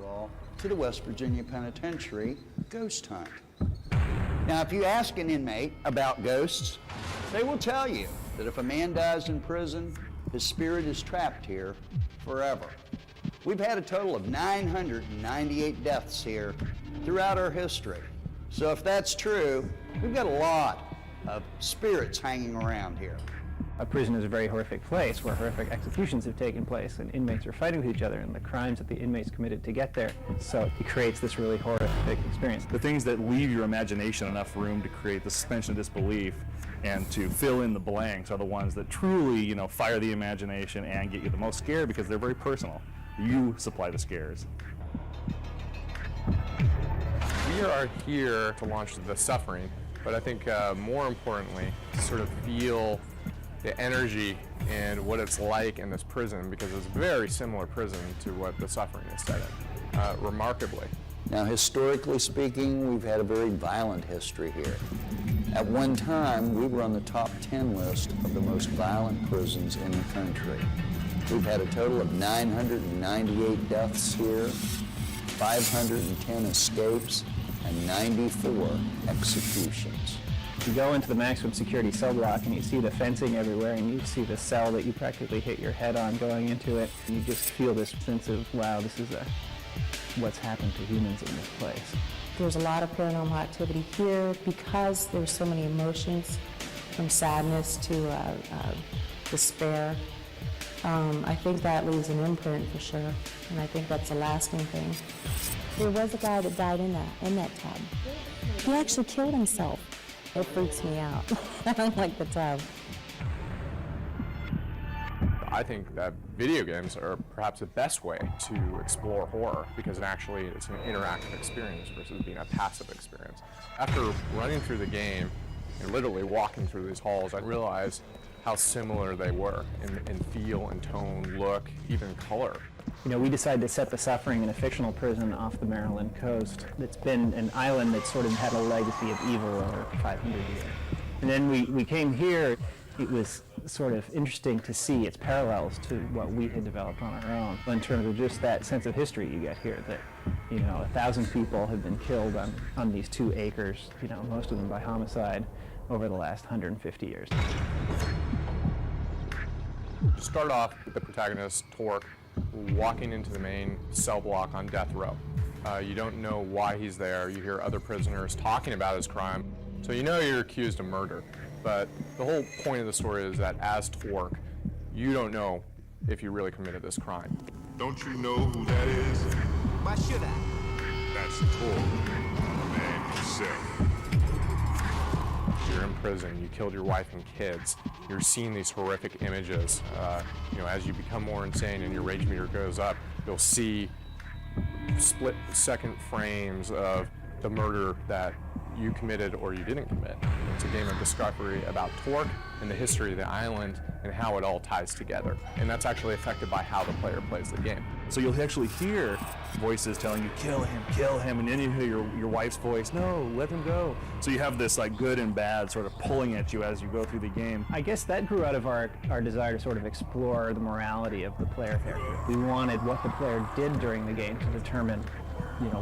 all, to the West Virginia Penitentiary ghost hunt. Now, if you ask an inmate about ghosts, they will tell you that if a man dies in prison, his spirit is trapped here forever. We've had a total of 998 deaths here throughout our history. So if that's true, we've got a lot of spirits hanging around here. A prison is a very horrific place where horrific executions have taken place and inmates are fighting with each other and the crimes that the inmates committed to get there. So it creates this really horrific experience. The things that leave your imagination enough room to create the suspension of disbelief and to fill in the blanks are the ones that truly, fire the imagination and get you the most scared because they're very personal. You supply the scares. We are here to launch The Suffering, but I think more importantly, to sort of feel the energy and what it's like in this prison, because it's a very similar prison to what The Suffering is set in, remarkably. Now, historically speaking, we've had a very violent history here. At one time, we were on the top 10 list of the most violent prisons in the country. We've had a total of 998 deaths here, 510 escapes, and 94 executions. You go into the maximum security cell block and you see the fencing everywhere and you see the cell that you practically hit your head on going into it. And you just feel this sense of, wow, this is what's happened to humans in this place. There's a lot of paranormal activity here because there's so many emotions, from sadness to despair. I think that leaves an imprint for sure, and I think that's a lasting thing. There was a guy that died in that tub. He actually killed himself. It freaks me out. I don't like the tub. I think that video games are perhaps the best way to explore horror because it's an interactive experience versus being a passive experience. After running through the game and literally walking through these halls, I realized how similar they were in feel and tone, look, even color. We decided to set The Suffering in a fictional prison off the Maryland coast. It's been an island that's sort of had a legacy of evil over 500 years. And then we came here. It was sort of interesting to see its parallels to what we had developed on our own in terms of just that sense of history you get here, that 1,000 people have been killed on these 2 acres, most of them by homicide over the last 150 years. Start off with the protagonist, Torque, walking into the main cell block on death row. You don't know why he's there. You hear other prisoners talking about his crime, so you know you're accused of murder. But the whole point of the story is that as Torque, you don't know if you really committed this crime. Don't you know who that is? Why should I? That's Torque, the man himself. You're in prison, you killed your wife and kids, you're seeing these horrific images. As you become more insane and your rage meter goes up, you'll see split-second frames of the murder that you committed or you didn't commit. It's a game of discovery about Torque and the history of the island and how it all ties together. And that's actually affected by how the player plays the game. So you'll actually hear voices telling you, kill him, and then you hear your wife's voice, no, let him go. So you have this good and bad sort of pulling at you as you go through the game. I guess that grew out of our desire to sort of explore the morality of the player character. We wanted what the player did during the game to determine,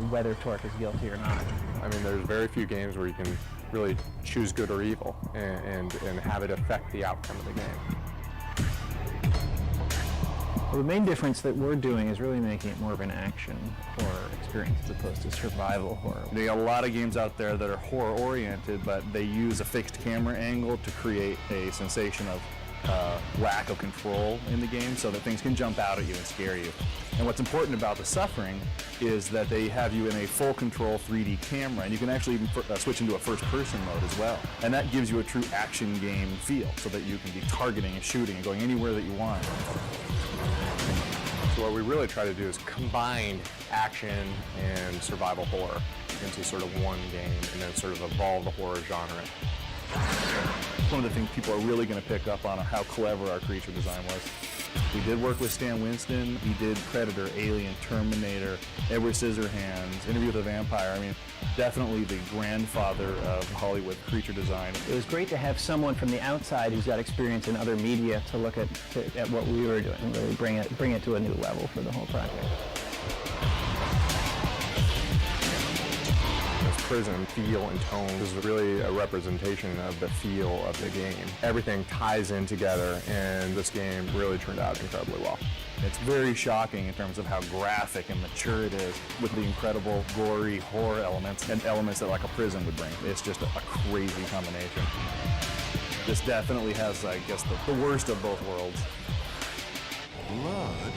whether Torque is guilty or not. I mean, there's very few games where you can really choose good or evil and have it affect the outcome of the game. Well, the main difference that we're doing is really making it more of an action horror experience as opposed to survival horror. There are a lot of games out there that are horror-oriented, but they use a fixed camera angle to create a sensation of lack of control in the game so that things can jump out at you and scare you. And what's important about The Suffering is that they have you in a full control 3D camera, and you can actually even switch into a first-person mode as well. And that gives you a true action game feel so that you can be targeting and shooting and going anywhere that you want. So what we really try to do is combine action and survival horror into sort of one game and then sort of evolve the horror genre. One of the things people are really going to pick up on how clever our creature design was. We did work with Stan Winston. We did Predator, Alien, Terminator, Edward Scissorhands, Interview with a Vampire. I mean, definitely the grandfather of Hollywood creature design. It was great to have someone from the outside who's got experience in other media to look at what we were doing and really bring it to a new level for the whole project. prison feel and tone is really a representation of the feel of the game. Everything ties in together, and this game really turned out incredibly well. It's very shocking in terms of how graphic and mature it is, with the incredible gory horror elements and elements that like a prison would bring. It's just a crazy combination. This definitely has, I guess, the worst of both worlds. Blood.